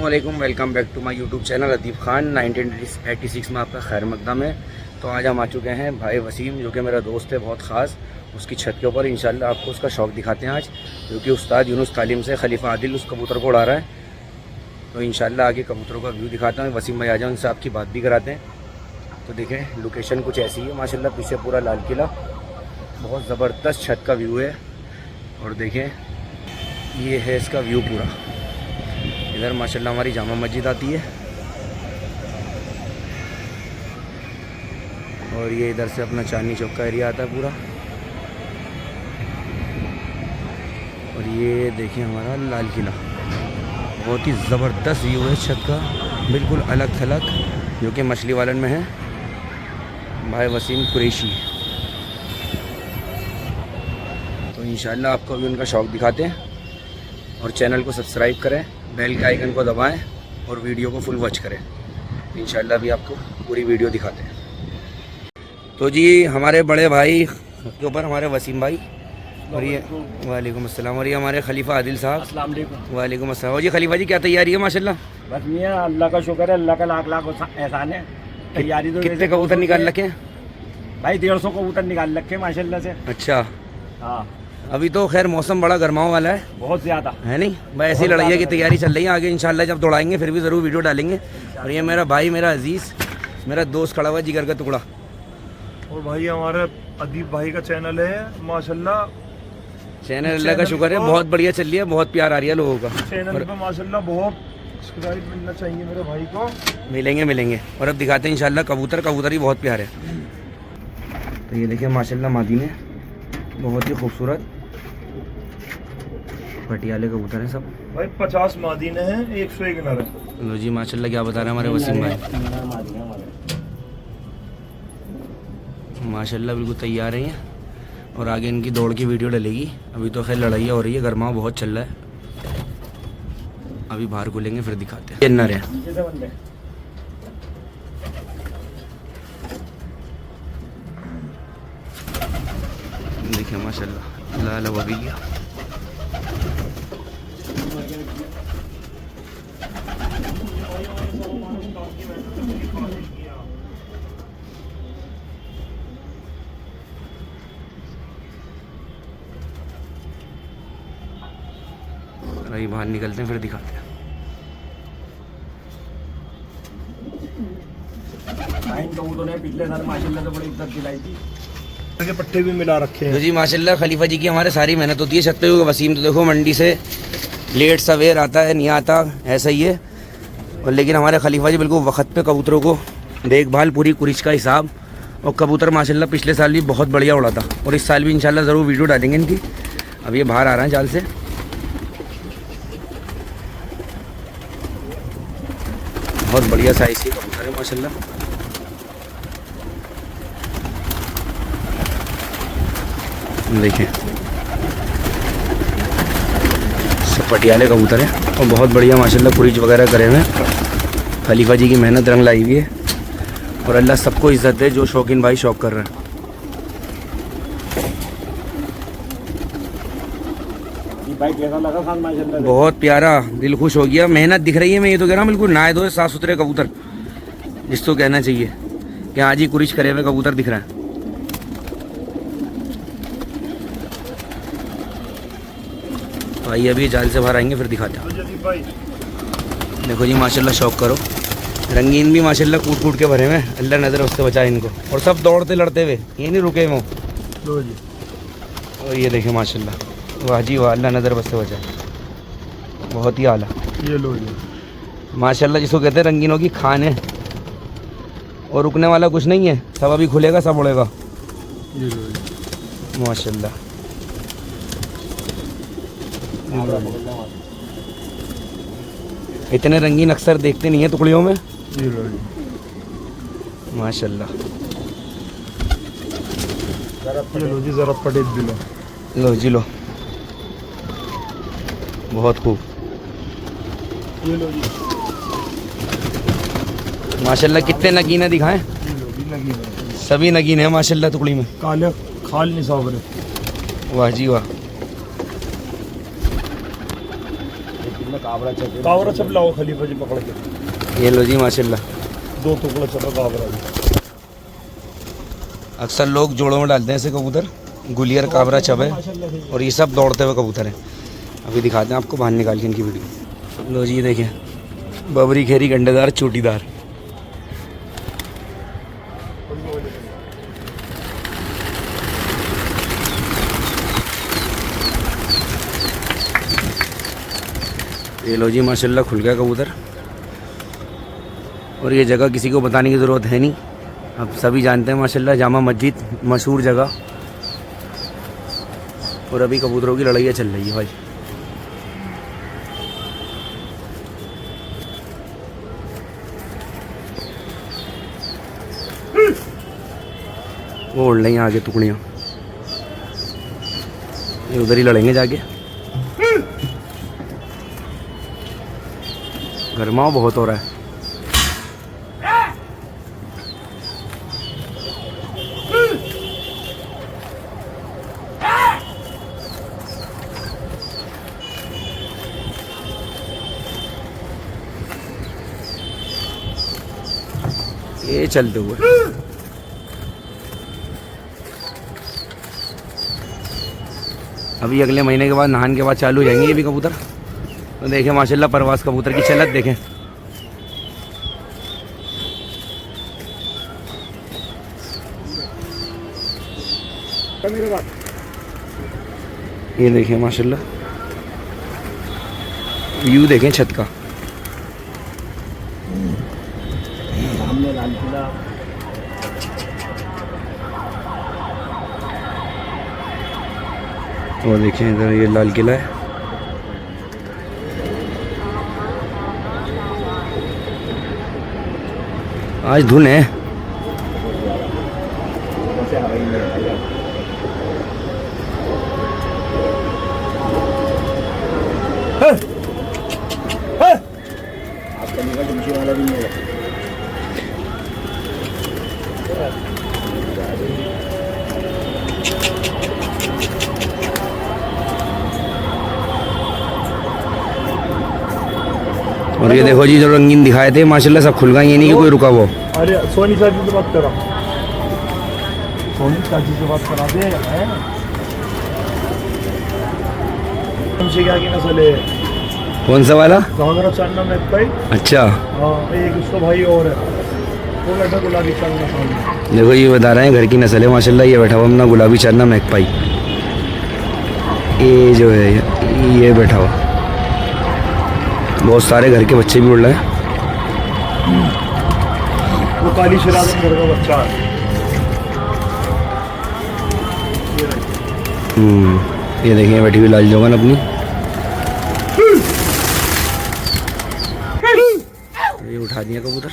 अस्सलामुअलैकुम, welcome back to my YouTube channel Adeeb Khan 1986 में आपका खैर मकदम है। तो आज हम आ चुके हैं भाई वसीम, जो कि मेरा दोस्त है बहुत ख़ास, उसकी छत के ऊपर। इंशाल्लाह आपको उसका शौक़ दिखाते हैं आज, क्योंकि उस्ताद यूनुस तालीम से खलीफा आदिल उस कबूतर को उड़ा रहा है। तो इंशाल्लाह आगे कबूतरों का व्यू दिखाता हूँ। वसीम भाई आ जाए, उनसे आपकी बात भी कराते हैं। तो देखें लोकेशन कुछ ऐसी है माशाल्लाह, पीछे पूरा लाल किला, बहुत ज़बरदस्त छत का व्यू है। और देखें ये है इसका व्यू पूरा। इधर माशाल्लाह हमारी जामा मस्जिद आती है, और ये इधर से अपना चांदनी चौक का एरिया आता है पूरा। और ये देखिए हमारा लाल किला, बहुत ही ज़बरदस्त व्यू है छत का, बिल्कुल अलग थलग, जो कि मछली वालन में है भाई वसीम कुरैशी। तो इंशाल्लाह आपको भी उनका शौक़ दिखाते हैं, और चैनल को सब्सक्राइब करें, बेल के आइकन को दबाएं और वीडियो को फुल वॉच करें। इंशाल्लाह भी आपको पूरी वीडियो दिखाते हैं। तो जी हमारे बड़े भाई के ऊपर हमारे वसीम भाई, और ये वालेकुम अस्सलाम, और ये हमारे खलीफा आदिल साहब। अस्सलाम वालेकुम। वालेकुम अस्सलाम। और जी खलीफा जी क्या तैयारी है माशाल्लाह? बस मियां अल्लाह का शुक्र है, अल्लाह का लाख लाख एहसान है। तैयारी तो कितने कबूतर निकाल रखे हैं भाई? 150 कबूतर निकाल रखे माशाल्लाह से। अच्छा, हाँ अभी तो खैर मौसम बड़ा गर्माओं वाला है, बहुत ज़्यादा है नहीं भाई? ऐसी लड़ाइया की तैयारी चल रही है। आगे इंशाल्लाह जब दौड़ाएंगे फिर भी ज़रूर वीडियो डालेंगे। और ये मेरा भाई, मेरा अजीज़, मेरा दोस्त खड़ा हुआ है, जिगर का टुकड़ा। और भाई हमारे अदीब भाई का चैनल है माशाल्लाह, चैनल अल्लाह का शुक्र है बहुत बढ़िया चल रही है, बहुत प्यार आ रही है लोगों का चैनल पे माशाल्लाह। बहुत सब्सक्राइब मिलना चाहिए मेरे भाई को। मिलेंगे। और अब दिखाते हैं इंशाल्लाह कबूतर। कबूतर ही बहुत प्यार है। तो ये देखिए माशाल्लाह मादी में बहुत ही खूबसूरत पटियाले कबूतर हैं सब भाई। 50 मादीने हैं, 101 नर है। लो जी माशाल्लाह, क्या बता रहे हैं हमारे वसीम भाई, माशाल्लाह बिल्कुल तैयार हैं। और आगे इनकी दौड़ की वीडियो डलेगी। अभी तो खैर लड़ाई हो रही है, गर्मा बहुत चल रहा है। अभी बाहर खुलेंगे फिर दिखाते हैं। नर है, देखिए माशाल्लाह लाल वबीलिया। अभी बाहर निकलते हैं फिर दिखाते हैं। पिछले साल माशाल्लाह से बड़ी इज्जत दिलाई थी, के पट्टे भी मिला रखे तो हैं। जी माशाल्लाह खलीफा जी की हमारे सारी मेहनत होती है छत पे। वसीम तो देखो मंडी से लेट सवेर आता है, नहीं आता, ऐसा ही है। और लेकिन हमारे खलीफा जी बिल्कुल वक्त पे कबूतरों को देखभाल, पूरी कुरिश का हिसाब। और कबूतर माशाल्लाह पिछले साल भी बहुत बढ़िया उड़ा था, और इस साल भी इंशाल्लाह ज़रूर वीडियो डालेंगे इनकी। अब ये बाहर आ रहे हैं जाल से। बहुत बढ़िया साइज़ के कबूतर है माशाल्लाह। देखिए सब पटियाले कबूतर हैं, और बहुत बढ़िया माशाल्लाह कुरीज वगैरह करे हुए हैं। खलीफा जी की मेहनत रंग लाई हुई है, और अल्लाह सबको इज्जत दे जो शौकीन भाई शौक कर रहे हैं। भाई कैसा लगा खान माशाल्लाह? बहुत प्यारा, दिल खुश हो गया। मेहनत दिख रही है, मैं ये तो कह रहा हूँ बिल्कुल नहाए धोए साफ़ सुथरे कबूतर, जिसको कहना चाहिए कि आज ही कुरिश करे हुए कबूतर दिख रहा है। तो आइए अभी जाल से बाहर आएंगे फिर दिखाते हैं। देखो जी माशाल्लाह शौक करो, रंगीन भी माशाल्लाह कूट कूट के भरे हुए, अल्लाह नज़र उससे बचाए इनको। और सब दौड़ते लड़ते हुए, ये नहीं रुके वो। और ये देखें माशाल्लाह, वाह जी वाह, अल्लाह नज़र बस से बचाए, बहुत ही आला। ये लो जी माशाल्लाह, जिसको कहते हैं रंगीनों की खान है, और रुकने वाला कुछ नहीं है, सब अभी खुलेगा सब उड़ेगा। ये लो जी माशाल्लाह। इतने रंगीन अक्सर देखते नहीं है टुकड़ियों में। ये लो जी माशाल्लाह। ये लो जी ज़रा पटेल दिलो। लो जी लो, बहुत खूब। ये लो जी माशाल्लाह, कितने नगीने दिखाएं? ये लो जी नगीने, सभी नगीने हैं माशाल्लाह टुकड़ी में। काले खाल नहीं सावरे। वाह जी वाह। में काबरा चल कावरा सब लाओ खलीफा जी पकड़ के। ये लो जी माशाल्लाह। 2 टुकड़ा चलो कावरा जी। अक्सर लोग जोड़ों में डालते हैं ऐसे कबूतर, गुलियर, काबरा, चबे, और ये सब दौड़ते हुए कबूतर हैं। अभी दिखाते हैं आपको बाहर निकाल के इनकी वीडियो। लो जी देखिए, बबरी, खेरी, गंडेदार, चोटीदार। ये लो जी माशाल्लाह खुल गया कबूतर। और ये जगह किसी को बताने की ज़रूरत है नहीं, अब सभी जानते हैं माशाल्लाह। जामा मस्जिद मशहूर जगह, और अभी कबूतरों की लड़ाइयाँ चल रही है भाई। वो उड़ रही हैं आगे टुकड़ियाँ, ये उधर ही लड़ेंगे जाके। गर्माओ बहुत हो रहा है। ये चलते हुए अभी अगले महीने के बाद, नहान के बाद चालू हो जाएंगे ये भी कबूतर। तो देखें माशाल्लाह परवास कबूतर की चलत देखें। ये देखें माशाल्लाह, व्यू देखें छत का। सामने लाल किला, और देखें इधर ये लाल किला है। आज धुन है। वैसे हवाई में है। आपका निकल जमशी वाला भी नहीं है। और ये देखो जी, जो रंगीन दिखाए थे माशाल्लाह सब खुल गए, ये नहीं कि कोई रुका वो। अरे सोनी चाची से बात करा, सोनी चाची से बात करा दे। तुमसे क्या की नस्ल है? कौन सा वाला? घाघरा चांदना में भाई। अच्छा, हाँ एक उसका भाई और है, वो बैठा गुलाबी चांदना सामने। देखो ये बता रहे हैं घर की नस्ल है माशाल्लाह। ये बैठा हुआ अपना गुलाबी चांदना मैकपाई। ये जो है ये बैठा हुआ, बहुत सारे घर के बच्चे भी उड़ रहे हैं। वो काली शरारत घर का बच्चा है। ये देखिए बैठी हुई लाल जोगन अपनी। ये उठा दिया कबूतर।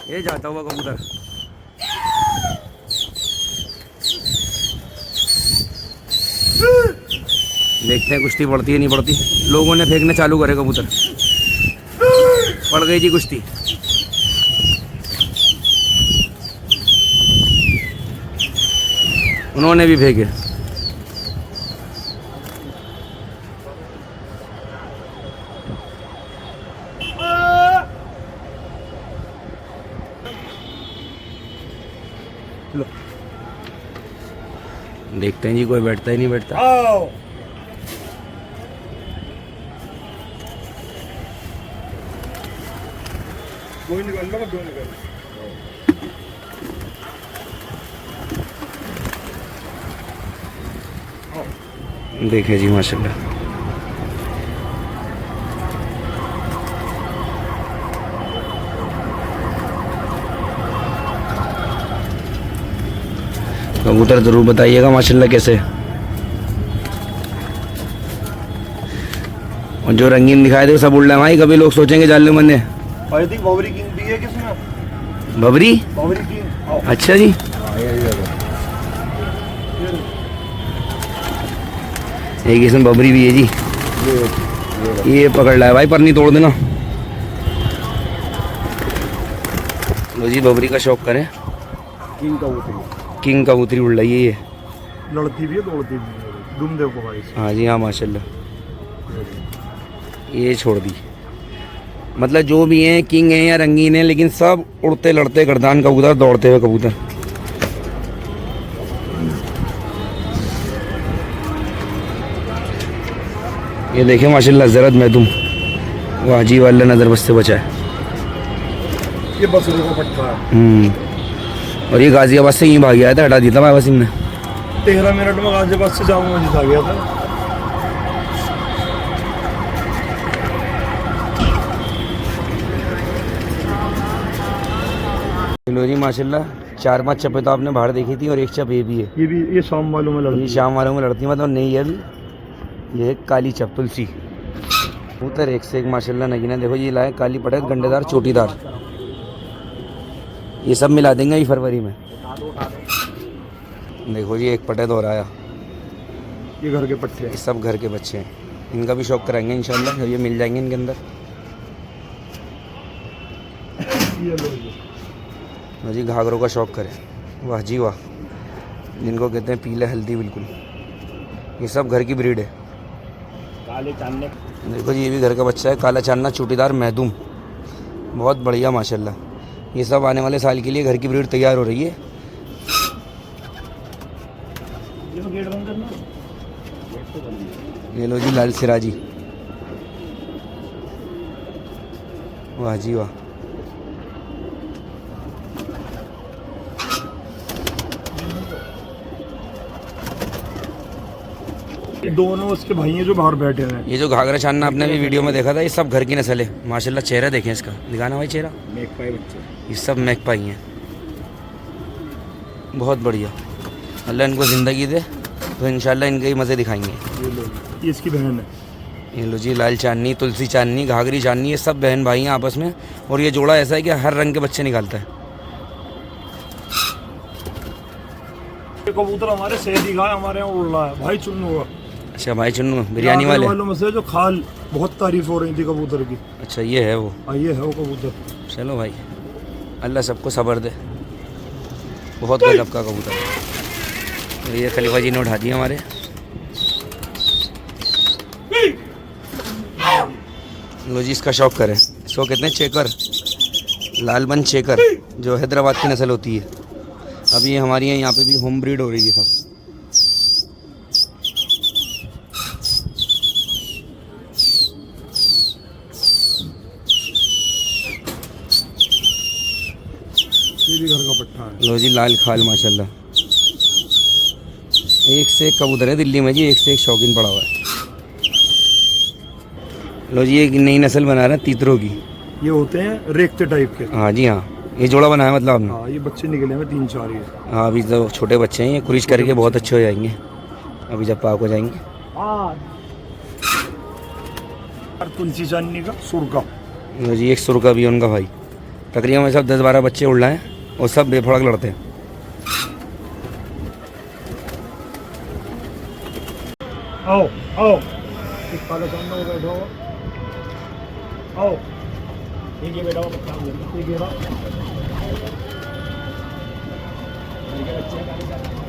ये जाता हुआ कबूतर। देखते हैं कुश्ती पड़ती है नहीं पड़ती। लोगों ने फेंकने चालू करे कबूतर, पड़ गई जी कुश्ती। उन्होंने भी फेंके। देखते हैं जी, कोई बैठता ही नहीं बैठता। आओ कोई निकल लो, कोई निकल। देखे जी माशाल्लाह। कबूतर जरूर बताइएगा माशाल्लाह कैसे। और जो रंगीन दिखाए थे सब उड़ रहे भाई। कभी लोग सोचेंगे जाले बंदे। आई थिंक बबरी किंग भी है किसमें? बबरी? बबरी किंग। अच्छा जी, एक इसमें बबरी भी है जी। ये पकड़ लाया भाई, पर नहीं तोड़ देना। लो जी बबरी का शौक करें। किंग कबूतरी उड़ रही है ये। लड़ती भी है दौड़ती भी है। दुम देखो भाई। हाँ जी हाँ माशाल्लाह। ये छोड़ दी, मतलब जो भी हैं किंग हैं या रंगीन हैं, लेकिन सब उड़ते लड़ते गर्दान कबूतर, दौड़ते हुए कबूतर। ये देखें माशाल्लाह ज़रद महदूम, वाह जी वाला नज़र बस से बचा है। ये बस को पट्टा है। और ये गाजियाबाद से यहीं भाग गया था, हटा दिया था भाई वसीम ने। 13 मिनट में गाजियाबाद से जाऊंगा जिता गया था। लो जी माशाल्लाह 4-5 चप्पे तो आपने बाहर देखी थी, और एक चप ये भी है। ये शाम वालों में लड़ती ये है। शाम वालों में लड़ती है, मतलब नहीं है अभी। ये है काली चप तुलसी कबूतर, एक से एक माशाल्लाह नगीना। देखो ये लाए काली पटक, गंडेदार, चोटीदार। ये सब मिला देंगे ये फरवरी में। देखो जी एक पटेद और आया। ये घर के पट्टे ये सब घर के बच्चे हैं, इनका भी शौक कराएंगे इंशाल्लाह, जब ये मिल जाएंगे इनके अंदर। ये लो जी घाघरों का शौक करें, वाह जी वाह, जिनको कहते हैं पीले हल्दी बिल्कुल। ये सब घर की ब्रीड है। काले चांदने। देखो जी ये भी घर का बच्चा है, काला चांदना चोटीदार महदूम, बहुत बढ़िया माशाल्लाह। ये सब आने वाले साल के लिए घर की ब्रीड तैयार हो रही है। गेट बंद करना। ये लो जी लाल सिराजी, वाह जी वाह। दोनों उसके भाई हैं जो बाहर बैठे हुए हैं। ये जो घाघरा छानना आपने भी वीडियो में देखा था, ये सब घर की नस्ल है माशाल्लाह। चेहरा देखें इसका, दिखाना भाई चेहरा। मैकपाई बच्चे। ये सब मैकपाई हैं, बहुत बढ़िया। अल्लाह इनको ज़िंदगी दे तो इंशाल्लाह इनके ही मज़े दिखाएंगे। ये इसकी बहन है। ये लो जी लाल चांदनी, तुलसी चांदनी, घाघरी चांदनी, ये सब बहन भाई हैं आपस में। और ये जोड़ा ऐसा है कि हर रंग के बच्चे निकालता है। ये कबूतर हमारे सैदी का हमारे यहाँ उड़ रहा है भाई, चुन्नू का। अच्छा भाई चुन्नू बिरयानी वाले वालों में से जो खाल बहुत तारीफ हो रही थी कबूतर की। अच्छा ये है वो। ये है वो कबूतर। चलो भाई अल्लाह सबको सब्र दे, बहुत गजब का कबूतर है। तो ये खलीफा जी ने उठा दिया हमारे। लो जी इसका शौक करें, इसको कहते हैं चेकर, लालबन चेकर, जो हैदराबाद की नस्ल होती है। अभी ये हमारी यहाँ पे भी होम ब्रीड हो रही है सब। ये भी घर का पट्टा है। लो जी लाल खाल माशाल्लाह, एक से एक कबूतर है दिल्ली में जी, एक से एक शौकीन पड़ा हुआ है। लो जी एक नई नस्ल बना रहे हैं तीतरों की। ये होते हैं रेखते टाइप के। हाँ जी हाँ, ये जोड़ा बनाया मतलब आपने। हाँ ये बच्चे निकले हैं 3-4 ये। हाँ अभी तो छोटे बच्चे हैं, ये कुरिश करके बहुत अच्छे हो जाएंगे अभी जब पाक हो जाएंगे। तुलसी चांदनी का सुरका। लो जी एक सुरका भी है उनका भाई। तकरीबन में सब 10-12 बच्चे उड़ रहे हैं और सब बेफड़क लड़ते हैं। आओ आओ, एक काला चांदना हो बैठा हो। आओ ठीक है बेटा, वो बच्चा हो गया। ठीक है ना,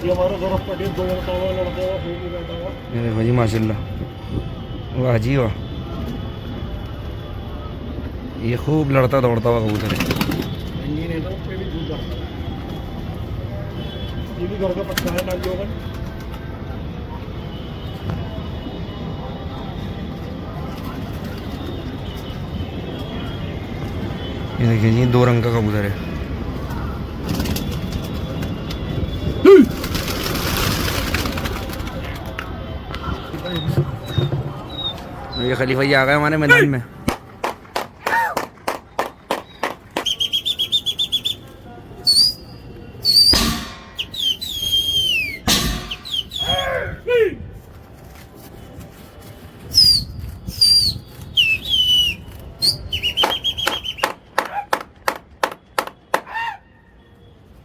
ये हमारा जरूरत पड़ी दो लड़ता हुआ एक ही बैठा हुआ। ये देखो जी माशाल्लाह, वाह जी वाह, ये खूब लड़ता दौड़ता हुआ कबूतर है। ये भी घर का पट्टा है नालियों का। ये देखिए जी 2 रंग का कबूतर है। ये खलीफा जी आ गए हमारे मैदान में।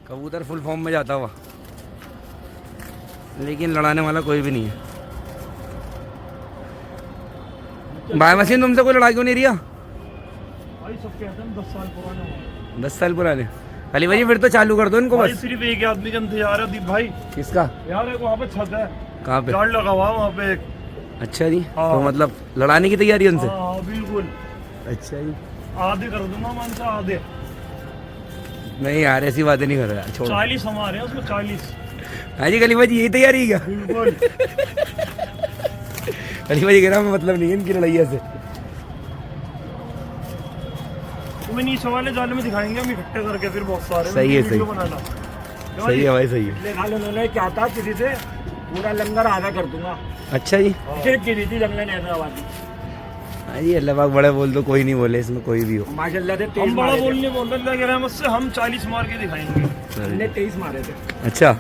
कबूतर फुल फॉर्म में जाता हुआ, लेकिन लड़ाने वाला कोई भी नहीं है। भाई वसीम तुमसे कोई लड़ाई क्यों नहीं रिया? भाई सब कहते हैं 10 साल पुराना हुआ। 10 साल पुराने। अली भाई फिर तो चालू कर दो इनको भाई बस। सिर्फ एक आदमी का इंतजार है दीप भाई। किसका? यार एक वहाँ पे छत है, कहाँ पे? जाल लगा हुआ है वहाँ पे एक। अच्छा जी, हाँ। तो मतलब लड़ाने की तैयारी है उनसे? हाँ बिल्कुल। अच्छा जी। आधे कर दूंगा मन से, आधे। नहीं यार ऐसी बातें नहीं कर रहा, छोड़ो। 40 हमारे हैं उसमें, 40। हाँ जी गली भाई यही तैयारी है क्या? बिल्कुल। गली भाई कह रहा मतलब नहीं है इनकी लड़ाइया से। तुम्हें नीचे वाले जाले में दिखाएंगे हम इकट्ठे करके फिर बहुत सारे। सही है, वीडियो सही। बनाना। सही है भाई, सही है। पिछले साल उन्होंने क्या था, किसी से पूरा लंगर आधा कर दूंगा। अच्छा जी। सिर्फ गिरी थी जंगल ने हैदराबाद की। हाँ जी अल्लाह पाक बड़ा बोल दो, कोई नहीं बोले इसमें कोई भी हो। माशाल्लाह से 23 हम बड़ा मारे थे। बोलने बोल रहे हैं मुझसे, हम 40 मार के दिखाएंगे। हमने 23 मारे थे। अच्छा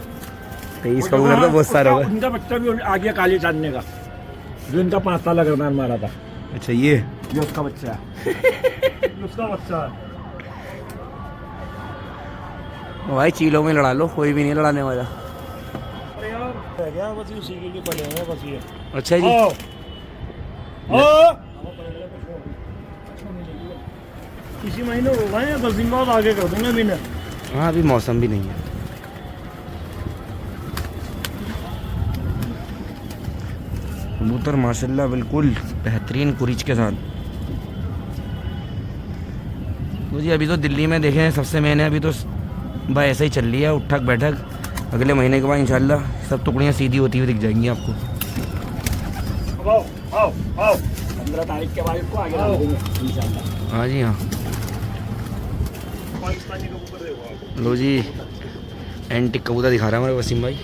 23 का उधर तो बहुत सारा होगा। उनका बच्चा भी आ गया काली चांदने का, जो इनका 5 साल लगरनान मारा था। अच्छा ये उसका बच्चा है। उसका बच्चा है। भाई चीलों में लड़ा लो, कोई भी नहीं लड़ाने वाला। अरे यार रह गया बस, उसी के लिए पड़े हैं बस ये। अच्छा जी। आओ आओ। इसी महीने हो गए हैं, 10 दिन बाद आगे कर दूंगा बिना। हाँ अभी मौसम भी नहीं है। कबूतर माशाल्लाह बिल्कुल बेहतरीन कुरीच के साथ। तो जी अभी तो दिल्ली में देखें सबसे मेन है, अभी तो भाई ऐसे ही चल रही है उठक बैठक। अगले महीने के बाद इंशाल्लाह सब टुकड़ियाँ सीधी होती हुई दिख जाएंगी आपको। आओ आओ आओ। 15 तारीख के बाद इसको आगे डाल देंगे इंशाल्लाह। हाँ जी हाँ। पाकिस्तानी कबूतर देखो आप। लो जी एंटिक कबूतर दिखा रहा है हमारे वसीम भाई।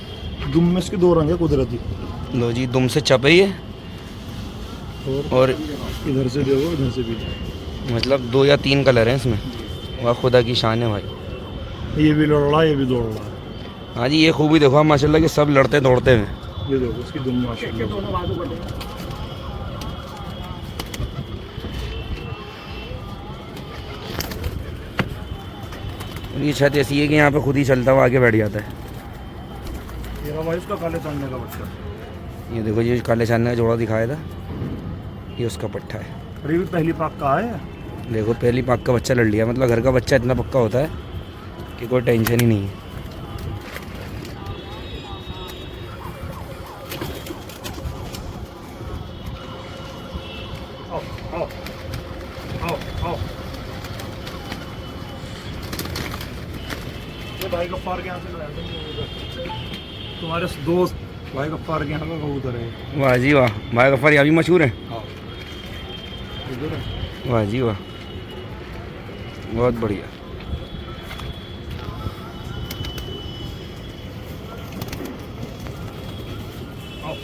दुम में इसके 2 रंग है कुदरती। लो जी दुम से चपई है और इधर से देखो, इधर से भी। मतलब 2 या 3 कलर हैं इसमें। वाह खुदा की शान है भाई। ये भी लड़ रहा है, ये भी दौड़ रहा है। हाँ जी ये खूबी देखो आप माशाल्लाह कि सब लड़ते दौड़ते हैं। ये देखो इसकी दुम माशाल्लाह। दोनों बाजू कटेंगे। और ये छत ऐसी है कि यहाँ पे खुद ही चलता हुआ आगे बैठ जाता है। ये रहा भाई उसका काले चांदने का बच्चा। ये देखो ये काले चांदने का जोड़ा दिखाया था, ये उसका पट्टा है। अरे भी पहली पाक का है। देखो पहली पाक का बच्चा लड़ लिया। मतलब घर का बच्चा इतना पक्का होता है कि कोई टेंशन ही नहीं है। आओ आओ आओ आओ। ये भाई गफ्फार के यहाँ से लाया था तुम्हारे दोस्त भाई गफ्फार के यहाँ का कबूतर है। वाह जी वाह, भाई गफ्फार यहाँ भी मशहूर है। हाँ इधर है। वाह जी वाह, बहुत बढ़िया। आओ।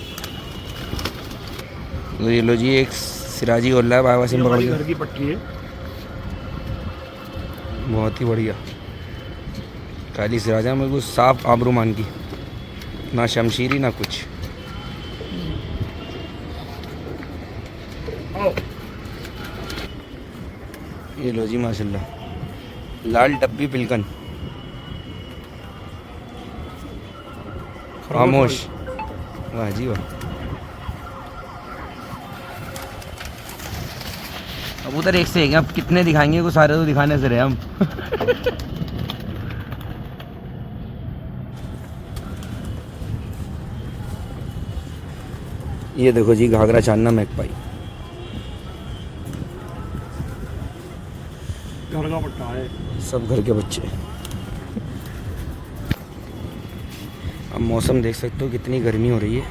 तो ये लो जी एक सिराजी उल्ला है बाबा ये सिंह पकड़ हमारी के। घर की पट्टी है। बहुत ही बढ़िया काली सिराजा, मेरे को साफ आबरूमान की, ना शमशीरी ना कुछ। आओ। ये लो जी माशाल्लाह लाल डब्बी पिलकन खामोश। वाह जी वाह। कबूतर एक से एक हैं, अब कितने दिखाएंगे, को सारे तो दिखाने से रहे हम। ये देखो जी घाघरा चांदना मैकपाई, घर का पट्टा है। सब घर के बच्चे। अब मौसम देख सकते हो कितनी गर्मी हो रही है।